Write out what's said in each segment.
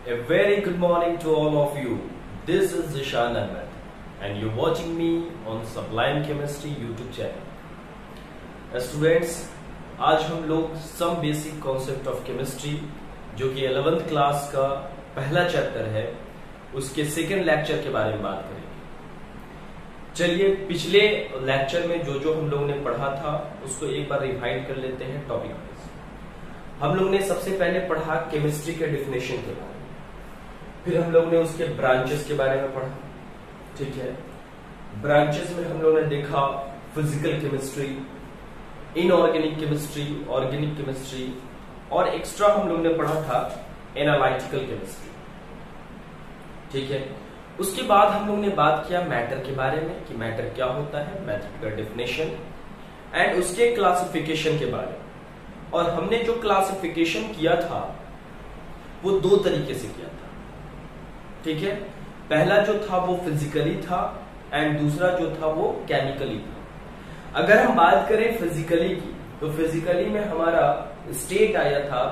A very good morning to all of you. This is Zishan Ahmed and you're watching me on Sublime Chemistry YouTube channel. Students, आज हम लोग some basic concept of chemistry जो कि 11th class का पहला chapter है उसके second lecture के बारे में बात करेंगे। चलिए पिछले लेक्चर में जो हम लोगों ने पढ़ा था उसको एक बार रिवाइंड कर लेते हैं टॉपिक वाइज। हम लोग ने सबसे पहले पढ़ा केमिस्ट्री के डेफिनेशन के बारे में, फिर हम लोग ने उसके ब्रांचेस के बारे में पढ़ा। ठीक है, ब्रांचेस में हम लोग ने देखा physical chemistry, inorganic chemistry, organic chemistry और एक्स्ट्रा हम लोग ने पढ़ा था एनालिटिकल केमिस्ट्री। ठीक है, उसके बाद हम लोग ने बात किया मैटर के बारे में कि मैटर क्या होता है, मैटर का डेफिनेशन एंड उसके क्लासिफिकेशन के बारे में। और हमने जो क्लासिफिकेशन किया था वो दो तरीके से किया था। ठीक है, पहला जो था वो फिजिकली था एंड दूसरा जो था वो केमिकली था। अगर हम बात करें फिजिकली की तो फिजिकली में हमारा स्टेट आया था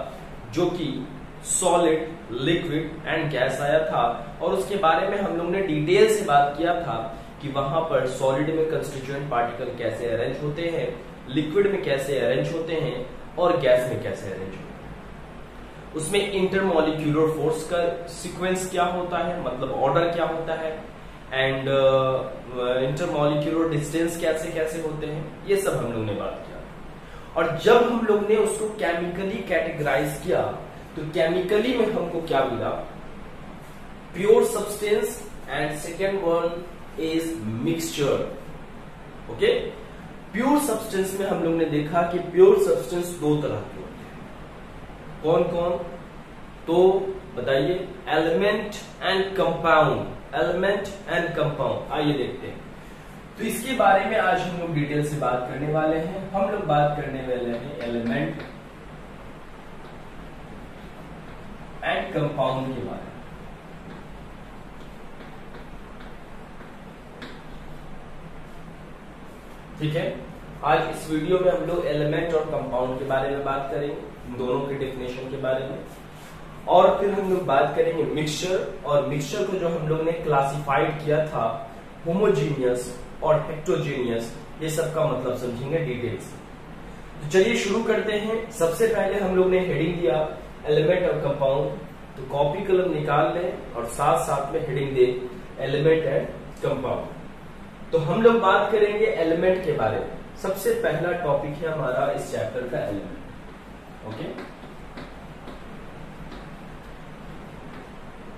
जो कि सॉलिड, लिक्विड एंड गैस आया था और उसके बारे में हम लोग ने डिटेल से बात किया था कि वहां पर सॉलिड में कंस्टिट्यूएंट पार्टिकल कैसे अरेंज होते हैं, लिक्विड में कैसे अरेंज होते हैं और गैस में कैसे अरेंज होते हैं। उसमें इंटरमॉलिक्यूलर फोर्स का सीक्वेंस क्या होता है, मतलब ऑर्डर क्या होता है एंड इंटरमॉलिक्यूलर डिस्टेंस कैसे कैसे होते हैं, ये सब हम लोग ने बात किया। और जब हम लोग ने उसको केमिकली कैटेगराइज किया तो केमिकली में हमको क्या मिला, pure substance and second one is mixture. Okay, pure substance में हम लोग ने देखा कि प्योर सब्सटेंस दो तरह के होते हैं। कौन कौन, तो बताइए, element and compound. Element and compound, आइए देखते हैं। तो इसके बारे में आज हम लोग डिटेल से बात करने वाले हैं। हम लोग बात करने वाले हैं एलिमेंट एंड कंपाउंड के बारे में। ठीक है, आज इस वीडियो में हम लोग एलिमेंट और कंपाउंड के बारे में बात करेंगे, इन दोनों के डेफिनेशन के बारे में। और फिर हम लोग बात करेंगे मिक्सचर, और मिक्सचर को जो हम लोग ने क्लासिफाइड किया था होमोजीनियस और हेटेरोजेनियस, ये सब का मतलब समझेंगे डिटेल से। तो चलिए शुरू करते हैं। सबसे पहले हम लोग ने हेडिंग दिया एलिमेंट और कंपाउंड, तो कॉपी कलम निकाल लें और साथ साथ में heading they element and compound. तो हम लोग बात करेंगे एलिमेंट के बारे में। सबसे पहला टॉपिक है हमारा इस चैप्टर का एलिमेंट। ओके,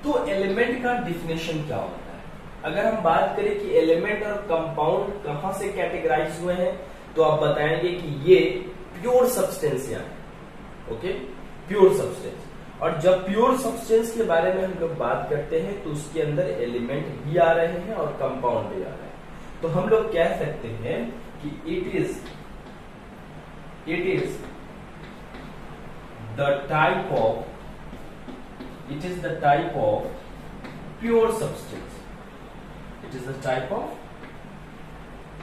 तो एलिमेंट का डिफिनेशन क्या होता है। अगर हम बात करें कि एलिमेंट और कंपाउंड कहां से कैटेगराइज हुए हैं तो आप बताएंगे कि ये प्योर सब्सटेंस है। Okay, pure substance. और जब प्योर सब्सटेंस के बारे में हम लोग बात करते हैं तो उसके अंदर एलिमेंट भी आ रहे हैं और कंपाउंड भी आ रहे हैं। तो हम लोग कह सकते हैं कि it is the type of pure substance. It is the type of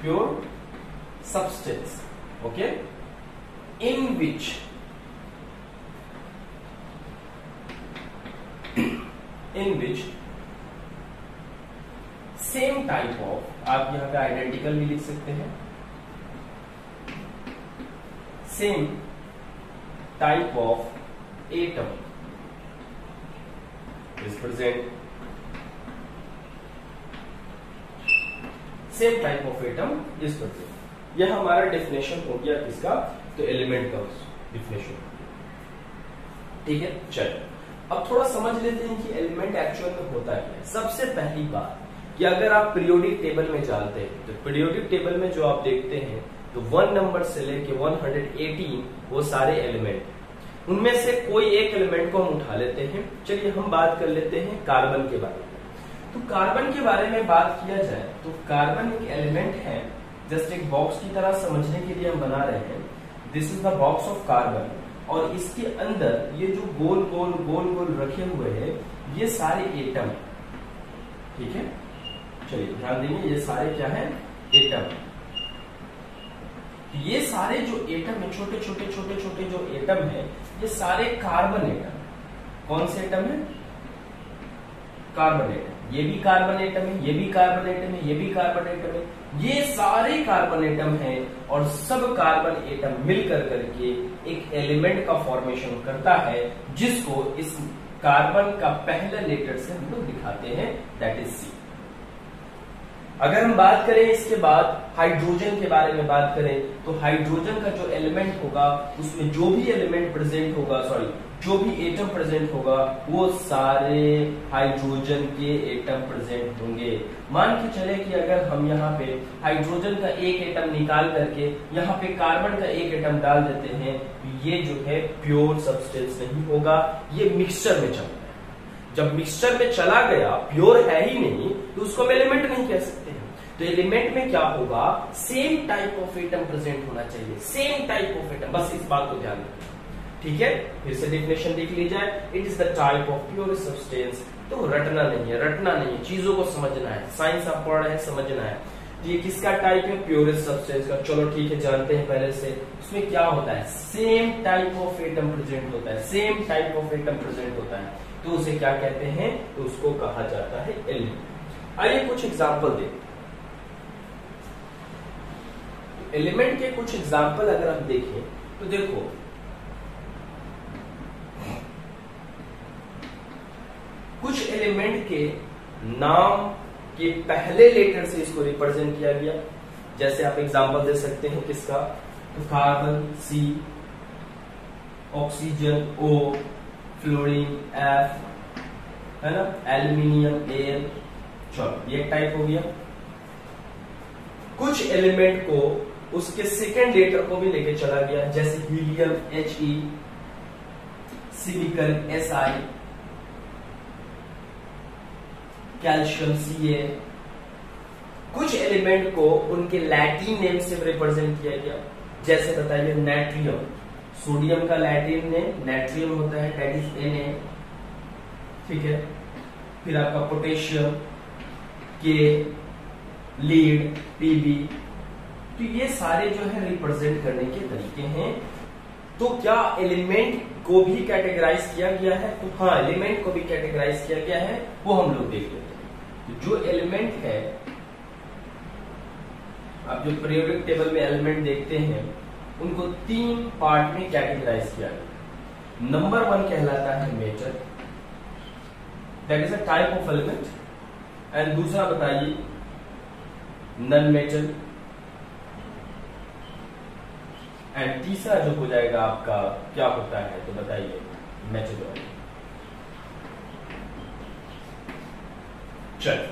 pure substance, okay, in which same type of, आप यहां पे आइडेंटिकल भी लिख सकते हैं, same type of atom is present. Same type of atom is present. यह हमारा definition हो गया किसका, तो एलिमेंट का डिफिनेशन। ठीक है, चलिए अब थोड़ा समझ लेते हैं कि एलिमेंट एक्चुअल में होता क्या है। सबसे पहली बात कि अगर आप पीरियोडिक टेबल में जानते हैं तो पीरियोडिक टेबल में जो आप देखते हैं तो 1 नंबर से लेके 118 वो सारे एलिमेंट, उनमें से कोई एक एलिमेंट को हम उठा लेते हैं। चलिए हम बात कर लेते हैं कार्बन के बारे में। तो कार्बन के बारे में बात किया जाए तो कार्बन एक एलिमेंट है, जस्ट एक बॉक्स की तरह समझने के लिए हम बना रहे हैं। This is the box of carbon और इसके अंदर ये जो गोल गोल गोल गोल रखे हुए हैं ये सारे एटम। ठीक है, चलिए ध्यान देंगे, ये सारे क्या है, एटम। ये सारे जो एटम है, छोटे छोटे छोटे छोटे जो एटम है, ये सारे कार्बन एटम। कौन से एटम है, कार्बन एटम, ये भी कार्बन एटम है, ये भी कार्बन एटम है, ये भी कार्बन एटम है, ये सारे कार्बन एटम हैं और सब कार्बन एटम मिलकर करके एक एलिमेंट का फॉर्मेशन करता है जिसको इस कार्बन का पहला लेटर से हम लोग दिखाते हैं, दैट इज सी। अगर हम बात करें इसके बाद हाइड्रोजन के बारे में बात करें तो हाइड्रोजन का जो एलिमेंट होगा उसमें जो भी एलिमेंट प्रेजेंट होगा, जो भी एटम प्रेजेंट होगा वो सारे हाइड्रोजन के एटम प्रेजेंट होंगे। मान के चले कि अगर हम यहाँ पे हाइड्रोजन का एक एटम निकाल करके यहाँ पे कार्बन का एक एटम डाल देते हैं, ये जो है प्योर सब्सटेंस नहीं होगा, ये मिक्सचर में चलता है। जब मिक्सचर में चला गया, प्योर है ही नहीं, तो उसको हम एलिमेंट नहीं कह सकते हैं। तो एलिमेंट में क्या होगा, same type of atom present होना चाहिए, सेम टाइप ऑफ एटम, बस इस बात को ध्यान रखना। ठीक है, फिर से डेफिनेशन देख ली जाए, it is the type of pure substance. तो रटना नहीं है, चीजों को समझना है, साइंस आप पढ़ रहे हैं, समझना है। तो ये किसका टाइप है, प्योरेस्ट सब्सटेंस का। चलो ठीक है, जानते हैं पहले से। उसमें क्या होता है, same type of atom present होता है, same type of atom present होता है, तो उसे क्या कहते हैं, तो उसको कहा जाता है एलिमेंट। आइए कुछ एग्जाम्पल देखते हैं। एलिमेंट के कुछ एग्जाम्पल अगर हम देखें तो देखो, कुछ एलिमेंट के नाम के पहले लेटर से इसको रिप्रेजेंट किया गया। जैसे आप एग्जांपल दे सकते हैं किसका, तो carbon C, oxygen O, fluorine F, है ना, एल्यूमिनियम Al। चलो ये एक टाइप हो गया। कुछ एलिमेंट को उसके सेकेंड लेटर को भी लेके चला गया, जैसे helium He, silicon Si, calcium Ca। कुछ एलिमेंट को उनके लैटिन नेम से रिप्रेजेंट किया गया, जैसे बताइए नाइट्रियम, सोडियम का लैटिन नेम नाइट्रियम होता है, दैट इज Na। ठीक है, फिर आपका पोटेशियम के, लीड Pb। तो ये सारे जो है रिप्रेजेंट करने के तरीके हैं। तो क्या एलिमेंट को भी कैटेगराइज किया गया है, तो हाँ, एलिमेंट को भी कैटेगराइज किया गया है, वो हम लोग देख लेते हैं। जो एलिमेंट है, आप जो पीरियोडिक टेबल में एलिमेंट देखते हैं, उनको 3 पार्ट में कैटेगराइज किया गया। नंबर 1 कहलाता है metal, that is a type of element, and दूसरा बताइए नॉन मेटल, एंड तीसरा जो हो जाएगा आपका क्या होता है, तो बताइए मेटल। चल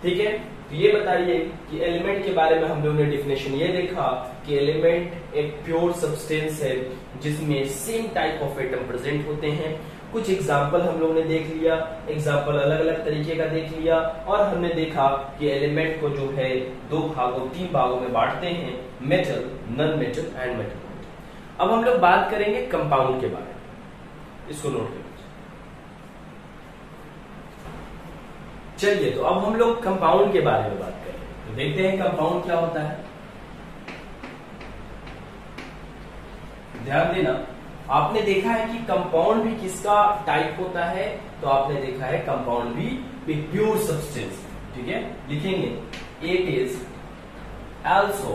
ठीक है, तो ये बताइए कि एलिमेंट के बारे में हम लोगों ने डेफिनेशन ये देखा कि एलिमेंट एक प्योर सब्सटेंस है जिसमें same type of atom present होते हैं। कुछ एग्जाम्पल हम लोगों ने देख लिया, एग्जाम्पल अलग अलग तरीके का देख लिया, और हमने देखा कि एलिमेंट को जो है 3 भागों में बांटते हैं, metal, non metal and metal. अब हम लोग बात करेंगे कंपाउंड के बारे में, इसको नोट करें। चलिए, तो अब हम लोग कंपाउंड के बारे में बात करें, तो देखते हैं कंपाउंड क्या होता है। ध्यान देना, आपने देखा है कि कंपाउंड भी किसका टाइप होता है, तो आपने देखा है कंपाउंड भी प्योर सब्सटेंस। ठीक है, लिखेंगे it is also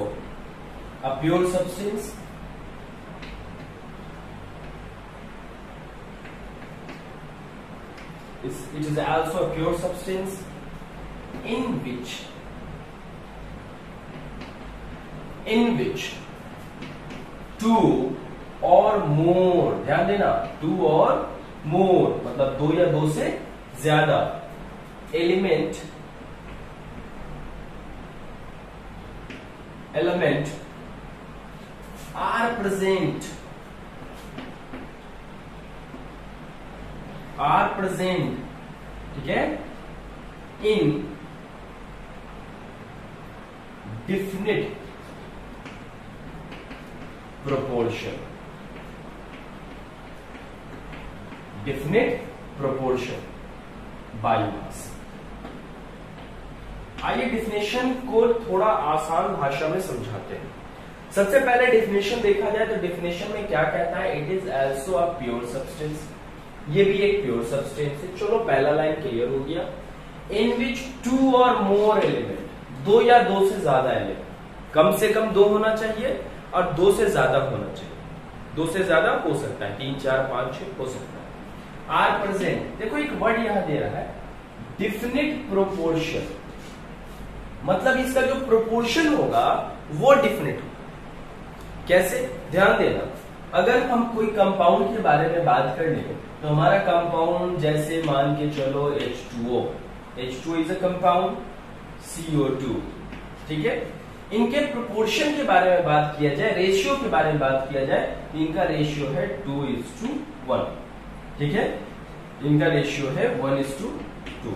a pure substance it is also a pure substance in which two or more, ध्यान देना, 2 or more मतलब 2 या 2 से ज्यादा एलिमेंट are present ठीक है, in definite proportion, by mass। आइए डेफिनेशन को थोड़ा आसान भाषा में समझाते हैं। सबसे पहले डेफिनेशन देखा जाए तो डेफिनेशन में क्या कहता है, it is also a pure substance. ये भी एक प्योर सब्सटेंस है। चलो पहला लाइन क्लियर हो गया। इन विच 2 और मोर एलिमेंट, 2 या 2 से ज्यादा एलिमेंट, कम से कम 2 होना चाहिए और 2 से ज्यादा होना चाहिए। 2 से ज्यादा हो सकता है, 3, 4, 5, 6 हो सकता है। आर प्रेजेंट, देखो एक वर्ड यहां दे रहा है डिफिनिट प्रोपोर्शन, मतलब इसका जो प्रोपोर्शन होगा वो डिफिनिट होगा। कैसे, ध्यान देना, अगर हम कोई कंपाउंड के बारे में बात कर ले तो हमारा कंपाउंड जैसे मान के चलो H2O, H2O is a compound, CO2, ठीक है। इनके प्रोपोर्शन के बारे में बात किया जाए, रेशियो के बारे में बात किया जाए, इनका रेशियो है 2:1, ठीक है, इनका रेशियो है 1:2।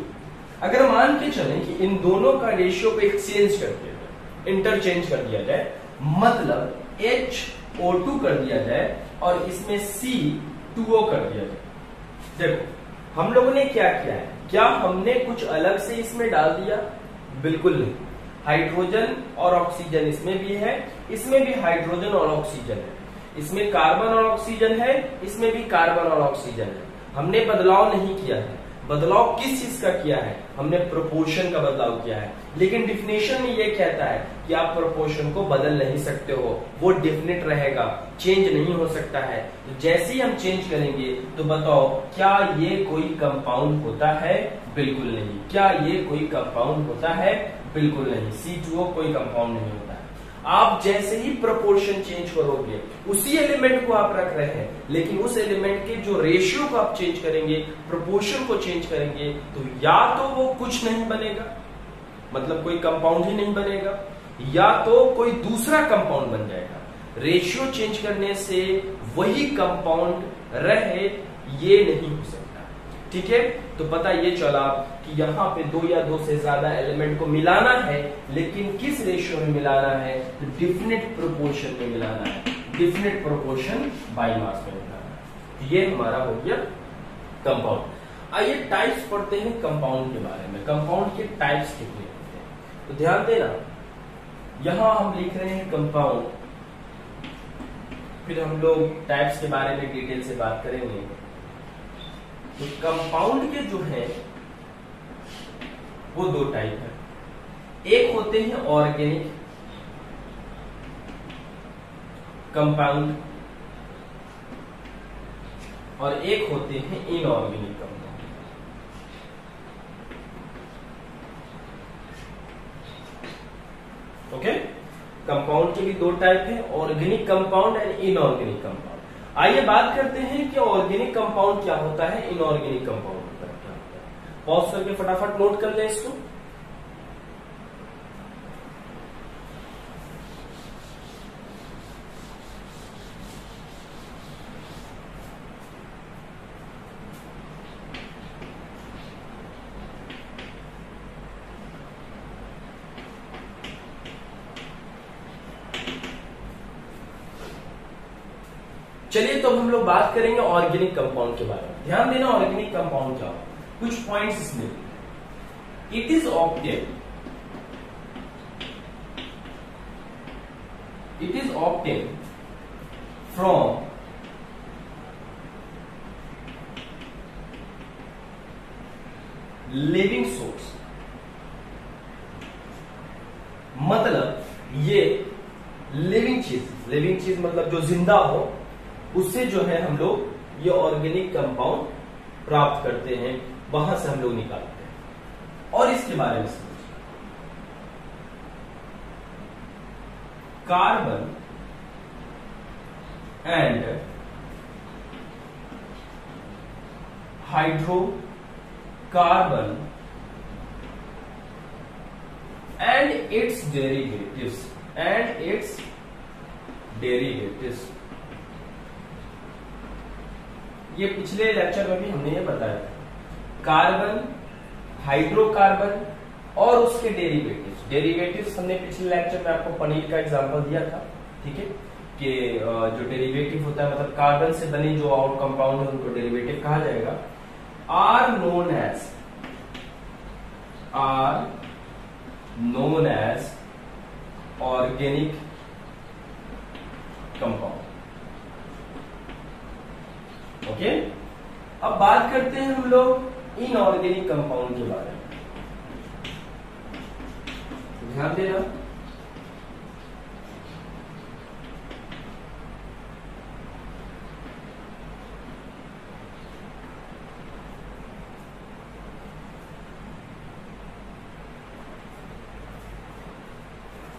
अगर मान के चलें कि इन दोनों का रेशियो को एक्सचेंज कर दिया जाए, इंटरचेंज कर दिया जाए, मतलब HO2 कर दिया जाए और इसमें C2O कर दिया जाए। देखो हम लोगों ने क्या किया है, क्या हमने कुछ अलग से इसमें डाल दिया? बिल्कुल नहीं। हाइड्रोजन और ऑक्सीजन इसमें भी है, इसमें भी हाइड्रोजन और ऑक्सीजन है, इसमें कार्बन और ऑक्सीजन है, इसमें भी कार्बन और ऑक्सीजन है। हमने बदलाव नहीं किया है। बदलाव किस चीज का किया है? हमने प्रोपोर्शन का बदलाव किया है। लेकिन डिफिनेशन में ये कहता है कि आप प्रोपोर्शन को बदल नहीं सकते हो, वो डिफिनिट रहेगा, चेंज नहीं हो सकता है। तो जैसे ही हम चेंज करेंगे तो बताओ क्या ये कोई कंपाउंड होता है? बिल्कुल नहीं। क्या ये कोई कंपाउंड होता है? बिल्कुल नहीं। C2O कोई कंपाउंड नहीं होता है। आप जैसे ही प्रोपोर्शन चेंज करोगे, उसी एलिमेंट को आप रख रहे हैं, लेकिन उस एलिमेंट के जो रेशियो को आप चेंज करेंगे, प्रोपोर्शन को चेंज करेंगे, तो या तो वो कुछ नहीं बनेगा, मतलब कोई कंपाउंड ही नहीं बनेगा, या तो कोई दूसरा कंपाउंड बन जाएगा। रेशियो चेंज करने से वही कंपाउंड रहे, ये नहीं हो सकता, ठीक है। तो पता ये चला कि यहाँ पे 2 या 2 से ज्यादा एलिमेंट को मिलाना है, लेकिन किस रेशियो में मिलाना है? तो डिफिनिट प्रोपोर्शन में मिलाना है, डिफिनिट प्रोपोर्शन बाय मास में मिलाना है। ये हमारा हो गया कंपाउंड। आइए टाइप्स पढ़ते हैं कंपाउंड के बारे में। कंपाउंड के टाइप्स कितने होते हैं? तो ध्यान देना, यहां हम लिख रहे हैं कंपाउंड, फिर हम लोग टाइप्स के बारे में डिटेल से बात करेंगे। तो कंपाउंड के जो है वो 2 टाइप है। एक होते हैं ऑर्गेनिक कंपाउंड और एक होते हैं इनऑर्गेनिक कंपाउंड। ओके, कंपाउंड के भी 2 टाइप है, organic compound and inorganic compound. आइए बात करते हैं कि ऑर्गेनिक कंपाउंड क्या होता है, इनऑर्गेनिक कंपाउंड क्या होता है। पॉज करके फटाफट नोट कर ले इसको। चलिए तो हम लोग बात करेंगे ऑर्गेनिक कंपाउंड के बारे में। ध्यान देना, ऑर्गेनिक कंपाउंड क्या होता है, कुछ पॉइंट्स इसमें। It is obtain from living source, मतलब ये लिविंग चीज मतलब जो जिंदा हो, उससे जो है हम लोग ये ऑर्गेनिक कंपाउंड प्राप्त करते हैं, वहां से हम लोग निकालते हैं। और इसके बारे में समझिए, carbon and hydrocarbon and its derivatives, ये पिछले लेक्चर में भी हमने ये बताया था। कार्बन, हाइड्रोकार्बन और उसके डेरिवेटिव्स हमने पिछले लेक्चर में आपको पनीर का एग्जांपल दिया था, ठीक है, कि जो डेरिवेटिव होता है, मतलब कार्बन से बने जो आउट कंपाउंड है उनको डेरिवेटिव कहा जाएगा। Are known as organic compound. Okay, अब बात करते हैं हम लोग इनऑर्गेनिक कंपाउंड के बारे में। ध्यान देना,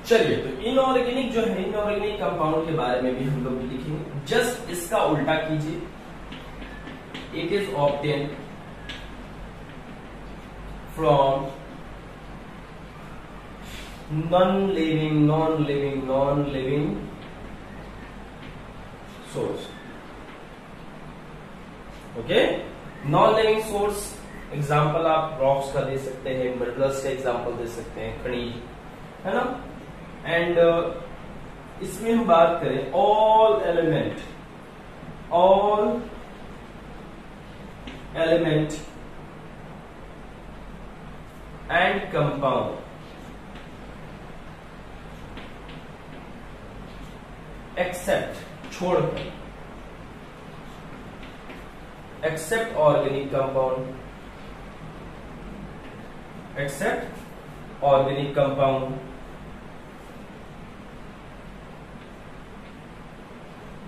चलिए तो इनऑर्गेनिक जो है, इनऑर्गेनिक कंपाउंड के बारे में भी हम लोग लिखेंगे। जस्ट इसका उल्टा कीजिए, it is obtain from non living source. Okay, non living source example आप रॉक्स का दे सकते हैं, मिनरल्स का एग्जांपल दे सकते हैं, खनिज, है ना। एंड इसमें हम बात करें all element and compound except, छोड़कर, except organic compound, except organic compound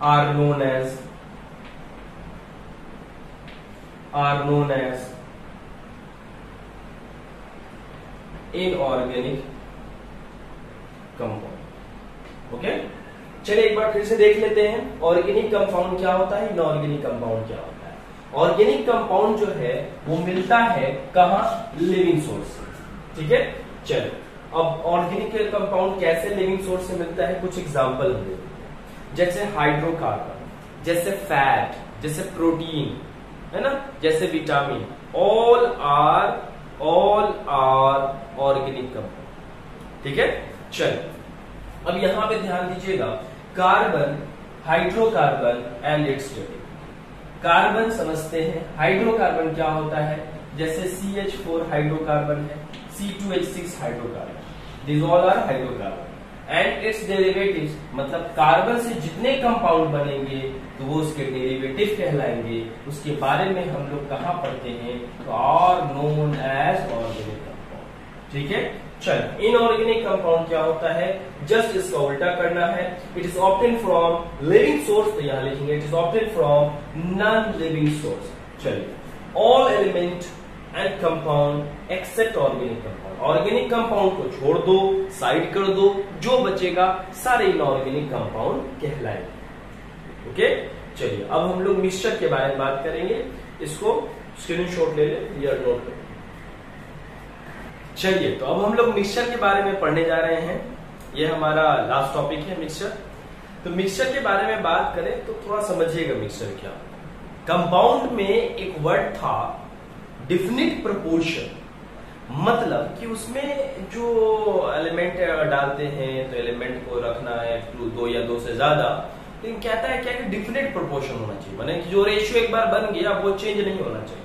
are known as inorganic compound। Okay, चलिए एक बार फिर से देख लेते हैं ऑर्गेनिक कंपाउंड क्या होता है, इनऑर्गेनिक कंपाउंड क्या होता है। ऑर्गेनिक कंपाउंड जो है वो मिलता है कहां, लिविंग सोर्स से। ठीक है, चलो अब ऑर्गेनिक कंपाउंड कैसे लिविंग सोर्स से मिलता है, कुछ एग्जांपल हम देते हैं। जैसे हाइड्रोकार्बन, जैसे फैट, जैसे प्रोटीन, है ना, जैसे vitamin, all are organic compound. ठीक है, चलो अब यहां पे ध्यान दीजिएगा, carbon, hydrocarbon and its derivative. Carbon समझते हैं, हाइड्रोकार्बन क्या होता है, जैसे CH4 हाइड्रोकार्बन है, C2H6 hydrocarbon, this all are hydrocarbon. And its derivatives, मतलब कार्बन से जितने कंपाउंड बनेंगे तो वो उसके डेरिवेटिव कहलाएंगे। उसके बारे में हम लोग कहां पढ़ते हैं, तो are known as organic compound. ठीक है, चल इनऑर्गेनिक कंपाउंड क्या होता है, जस्ट इसका उल्टा करना है। It is obtain from living source, तो यहां लिखेंगे it is obtain from non living source. चलिए, all element and compound except organic compound. Organic compound को छोड़ दो, साइड कर दो, जो बचेगा सारे इनऑर्गेनिक कंपाउंड कहलाएंगे। ओके, चलिए अब हम लोग मिक्सचर के बारे में बात करेंगे। इसको स्क्रीनशॉट ले ले या नोट कर। चलिए तो अब हम लोग मिक्सचर के बारे में पढ़ने जा रहे हैं। ये हमारा लास्ट टॉपिक है मिक्सचर। तो मिक्सचर के बारे में बात करें तो थोड़ा समझिएगा मिक्सचर क्या। कंपाउंड में एक वर्ड था डिफिनिट प्रोपोर्शन, मतलब कि उसमें जो एलिमेंट डालते हैं तो एलिमेंट को रखना है दो या दो से ज्यादा, लेकिन कहता है क्या कि डिफिनिट प्रोपोर्शन होना चाहिए, माने कि जो रेशियो एक बार बन गया वो चेंज नहीं होना चाहिए,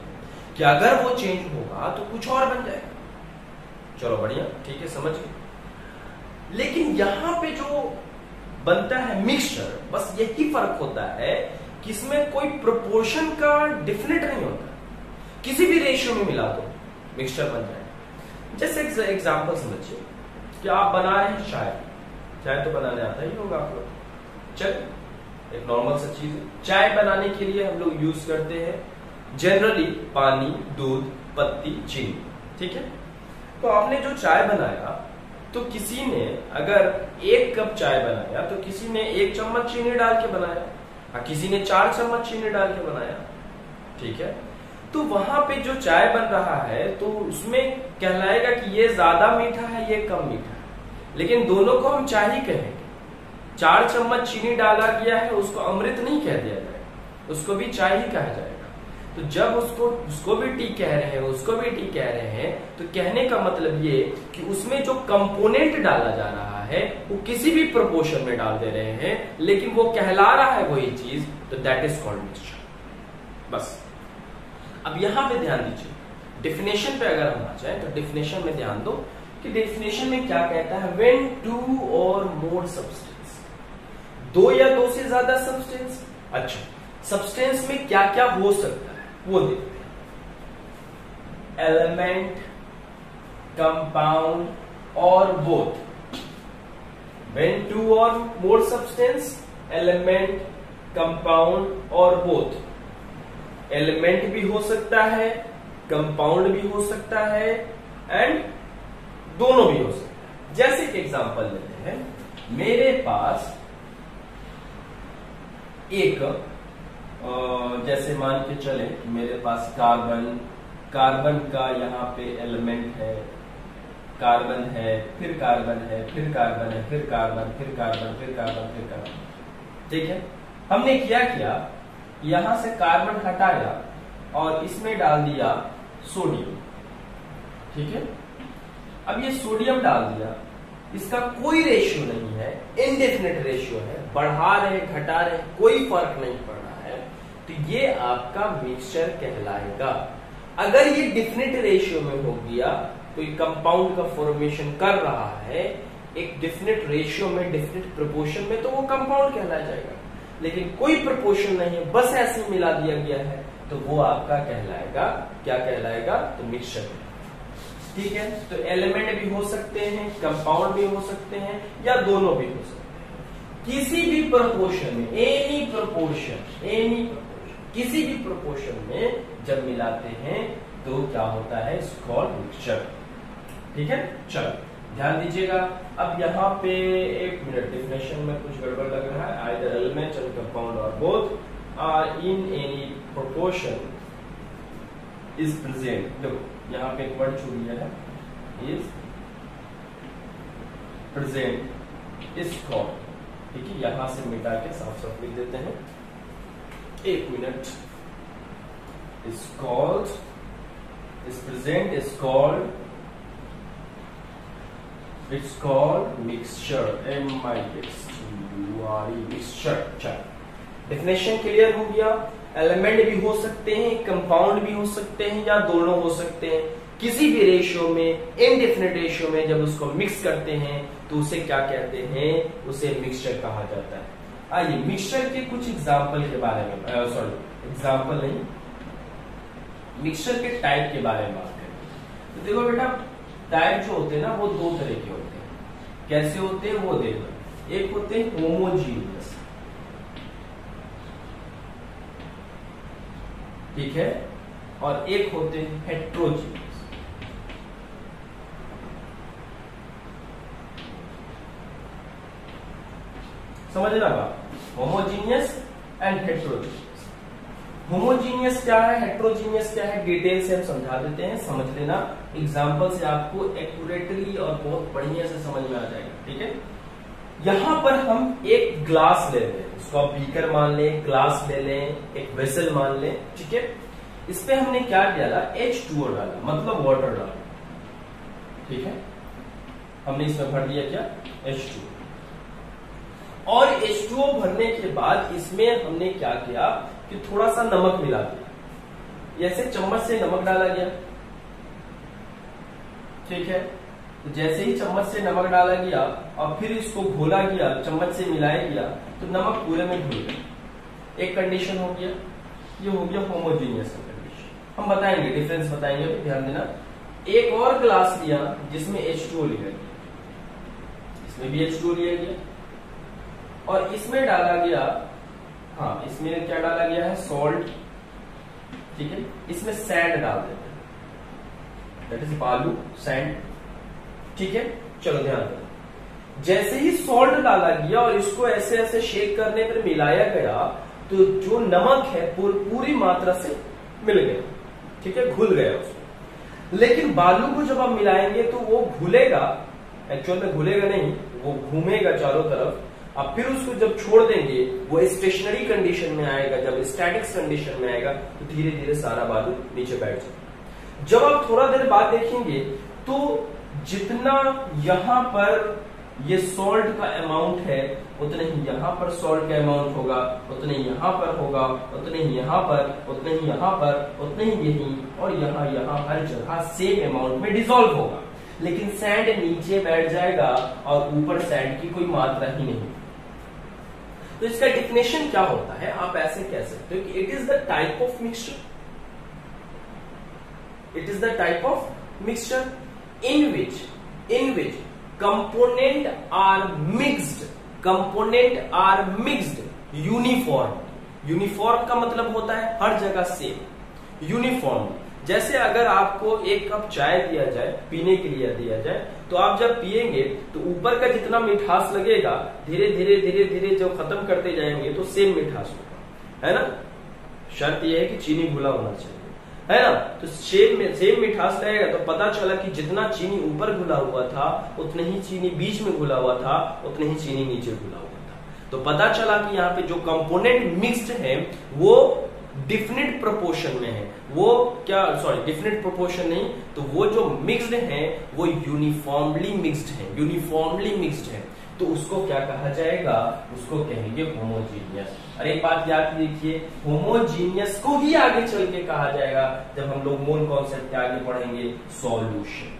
कि अगर वो चेंज होगा तो कुछ और बन जाएगा। चलो बढ़िया, ठीक है, समझ गए। लेकिन यहां पे जो बनता है मिक्सचर, बस यही फर्क होता है कि इसमें कोई प्रोपोर्शन का डिफिनिट नहीं होता, किसी भी रेशियो में मिला दो मिक्सचर बन जाएगा। जैसे एग्जांपल समझिए कि आप बना रहे हैं चाय तो बनाने आता ही होगा आप लोग। चल एक नॉर्मल सा चीज है, चाय बनाने के लिए हम लोग यूज करते हैं जनरली पानी, दूध, पत्ती, चीनी। ठीक है, तो आपने जो चाय बनाया तो किसी ने अगर 1 कप चाय बनाया तो किसी ने 1 चम्मच चीनी डाल के बनाया, किसी ने 4 चम्मच चीनी डाल के बनाया। ठीक है, तो वहां पे जो चाय बन रहा है तो उसमें कहलाएगा कि ये ज्यादा मीठा है, ये कम मीठा है, लेकिन दोनों को हम चाय ही कहेंगे। 4 चम्मच चीनी डाला गया है, उसको अमृत नहीं कह दिया जाएगा, उसको भी चाय ही कहा जाएगा। तो जब उसको भी टी कह रहे हैं, उसको भी टी कह रहे हैं, तो कहने का मतलब ये कि उसमें जो कंपोनेंट डाला जा रहा है वो किसी भी प्रोपोर्शन में डाल दे रहे हैं, लेकिन वो कहला रहा है वही चीज, तो दैट इज कॉल्ड मिक्सचर। बस अब यहां पे ध्यान दीजिए, डेफिनेशन पे अगर हम आ जाए तो डेफिनेशन में ध्यान दो कि डेफिनेशन में क्या कहता है, व्हेन 2 और मोर सब्सटेंस, 2 या 2 से ज्यादा सब्सटेंस। अच्छा, सब्सटेंस में क्या क्या हो सकता है, वो देखते हैं। Element, compound or both. When two or more substance, element, compound और both। एलिमेंट भी हो सकता है, कंपाउंड भी हो सकता है एंड दोनों भी हो सकता है। जैसे कि एग्जांपल लेते हैं, मेरे पास एक जैसे मान के चले मेरे पास कार्बन का यहाँ पे एलिमेंट है, कार्बन है, फिर कार्बन है, फिर कार्बन है, फिर कार्बन, फिर कार्बन, फिर कार्बन, फिर कार्बन। ठीक है, हमने क्या किया, यहां से कार्बन हटाया और इसमें डाल दिया सोडियम। ठीक है, अब ये सोडियम डाल दिया, इसका कोई रेशियो नहीं है, इनडेफिनेट रेशियो है, बढ़ा रहे घटा रहे कोई फर्क नहीं पड़ रहा है, तो ये आपका मिक्सचर कहलाएगा। अगर ये डिफिनेट रेशियो में हो गया, कोई कंपाउंड का फॉर्मेशन कर रहा है एक डेफिनेट रेशियो में, डेफिनेट प्रोपोर्शन में, तो वो कंपाउंड कहला जाएगा। लेकिन कोई प्रोपोर्शन नहीं है, बस ऐसे मिला दिया गया है, तो वो आपका कहलाएगा, क्या कहलाएगा, तो मिक्सचर। ठीक है, तो एलिमेंट भी हो सकते हैं, कंपाउंड भी हो सकते हैं, या दोनों भी हो सकते हैं। किसी भी प्रोपोर्शन में, एनी प्रोपोर्शन, किसी भी प्रोपोर्शन में जब मिलाते हैं तो क्या होता है, इट्स कॉल्ड मिक्सचर। ठीक है, चलो ध्यान दीजिएगा। अब यहाँ पे एक मिनट, डेफिनेशन में कुछ गड़बड़ लग रहा है। Either element and compound or both are in any proportion is present. देखो यहाँ पे एक वर्ड छू लिया है, इज प्रेजेंट इज कॉल्ड। ठीक है, यहां से मिटा के साफ साफ लिख देते हैं, एक minute. Is called, is present, is called, it's called mixture. MIXTURE, mixture. Definition clear हो गया। एलिमेंट भी हो सकते हैं, कंपाउंड भी हो सकते हैं, या दोनों हो सकते हैं। किसी भी रेशियो में, इनडेफिनेट रेशियो में जब उसको मिक्स करते हैं तो उसे क्या कहते हैं, उसे मिक्सचर कहा जाता है। आइए मिक्सचर के कुछ एग्जाम्पल के बारे में, एग्जाम्पल नहीं, मिक्सचर के टाइप के बारे में बात करें। तो देखो बेटा, टाइप जो होते हैं ना, वो दो तरह के होते हैं। कैसे होते हैं वो देखो। एक होते हैं होमोजीनियस, ठीक है, और एक होते हैं हेट्रोजीनियस। समझ रहा बात, होमोजीनियस एंड हेट्रोजीनियस। होमोजीनियस क्या है, हेट्रोजीनियस क्या है, डिटेल से हम समझा देते हैं, समझ लेना। एग्जांपल से आपको एक्यूरेटली और बहुत बढ़िया से समझ में आ जाएगा। ठीक है, यहां पर हम एक ग्लास ले लें, उसको आप बीकर मान लें, ग्लास ले लें, एक वेसल मान लें। ठीक है, इस पे हमने क्या डाला, H2O डाला, मतलब वाटर डाला। ठीक है, हमने इसमें भर दिया क्या, H2O। और H2O भरने के बाद इसमें हमने क्या किया कि थोड़ा सा नमक मिला दिया, ऐसे चम्मच से नमक डाला गया। ठीक है, तो जैसे ही चम्मच से नमक डाला गया और फिर इसको घोला गया, चम्मच से मिलाया गया, तो नमक पूरे में घुल गया। एक कंडीशन हो गया, ये हो गया होमोजीनियस कंडीशन। हम बताएंगे, डिफरेंस बताएंगे, ध्यान देना। एक और ग्लास लिया जिसमें H2O लिया गया, इसमें भी H2O लिया गया, और इसमें डाला गया, हाँ इसमें क्या डाला गया है, सॉल्ट। ठीक है, इसमें सैंड डाल देते हैं, दैट इज बालू, सैंड। ठीक है, चलो ध्यान दो। जैसे ही सॉल्ट डाला गया और इसको ऐसे ऐसे शेक करने पर मिलाया गया, तो जो नमक है पूरी मात्रा से मिल गया। ठीक है, घुल गया उसमें। लेकिन बालू को जब आप मिलाएंगे तो वो घुलेगा, एक्चुअल में घुलेगा नहीं, वो घूमेगा चारों तरफ। अब फिर उसको जब छोड़ देंगे, वो स्टेशनरी कंडीशन में आएगा। जब स्टैटिक्स कंडीशन में आएगा तो धीरे धीरे सारा बालू नीचे बैठ जाएगा। जब आप थोड़ा देर बाद देखेंगे तो जितना यहां पर ये सॉल्ट का अमाउंट है, उतने ही यहां पर सॉल्ट का अमाउंट होगा, उतने ही यहां पर होगा, उतने ही यहां पर, उतने ही यहां पर, उतने ही यहीं, और यहां हर जगह सेम अमाउंट में डिसॉल्व होगा। लेकिन सैंड नीचे बैठ जाएगा और ऊपर सैंड की कोई मात्रा ही नहीं। तो इसका डेफिनेशन क्या होता है, आप ऐसे कह सकते हो कि it is the type of mixture It is the type of mixture in which component are mixed uniform. Uniform का मतलब होता है हर जगह सेम, यूनिफॉर्म. जैसे अगर आपको एक कप चाय दिया जाए, पीने के लिए दिया जाए, तो आप जब पिएंगे तो ऊपर का जितना मिठास लगेगा धीरे धीरे धीरे धीरे जब खत्म करते जाएंगे तो सेम मिठास होगा, है ना. शर्त यह है कि चीनी घुला होना चाहिए, है ना. तो सेम मिठास रहेगा तो पता चला कि जितना चीनी ऊपर घुला हुआ था उतने ही चीनी बीच में घुला हुआ था, उतने ही चीनी नीचे घुला हुआ था. तो पता चला कि यहाँ पे जो कंपोनेंट मिक्स्ड है वो डिफिनिट प्रोपोर्शन में है. वो क्या, सॉरी, डिफिनिट प्रोपोर्शन नहीं, तो वो जो मिक्स्ड है वो यूनिफॉर्मली मिक्स्ड है. तो उसको क्या कहा जाएगा, उसको कहेंगे होमोजीनियस. और एक बात याद रखिए, होमोजीनियस को ही आगे चल के कहा जाएगा जब हम लोग मोल कॉन्सेप्ट के आगे पढ़ेंगे सॉल्यूशन.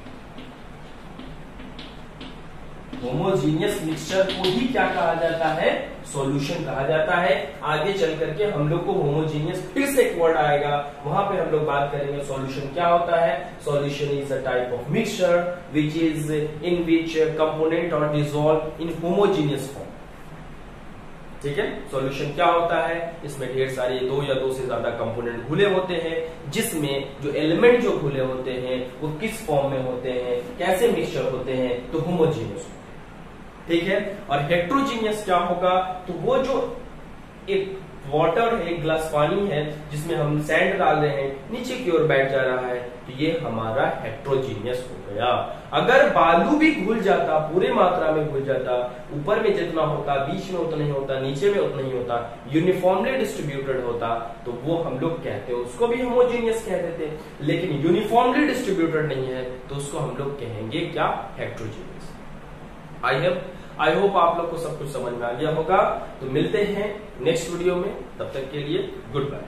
होमोजीनियस मिक्सचर को ही क्या कहा जाता है, सॉल्यूशन कहा जाता है. आगे चल करके हम लोग को होमोजीनियस फिर से एक वर्ड आएगा, वहां पे हम लोग बात करेंगे सॉल्यूशन क्या होता है. Solution is a type of mixture which is in which component और डिसॉल्व इन होमोजीनियस फॉर्म. ठीक है. सॉल्यूशन क्या होता है, इसमें ढेर सारे दो या दो से ज्यादा कंपोनेंट घुले होते हैं, जिसमें जो एलिमेंट जो घुले होते हैं वो किस फॉर्म में होते हैं, कैसे मिक्सचर होते हैं, तो होमोजीनियस. ठीक है. और हेट्रोजीनियस क्या होगा, तो वो जो एक वाटर है, एक ग्लास पानी है जिसमें हम सैंड डाल रहे हैं, नीचे की ओर बैठ जा रहा है, तो ये हमारा हेट्रोजीनियस हो गया. अगर बालू भी घुल जाता, पूरे मात्रा में घुल जाता, ऊपर में जितना होता बीच में उतना ही होता, नीचे में उतना ही होता, यूनिफॉर्मली डिस्ट्रीब्यूटेड होता, तो वो हम लोग कहते हैं, उसको भी होमोजीनियस कह देते हैं. लेकिन यूनिफॉर्मली डिस्ट्रीब्यूटेड नहीं है तो उसको हम लोग कहेंगे क्या, हेट्रोजीनियस. आई होप आप लोग को सब कुछ समझ में आ गया होगा. तो मिलते हैं नेक्स्ट वीडियो में, तब तक के लिए गुड बाय.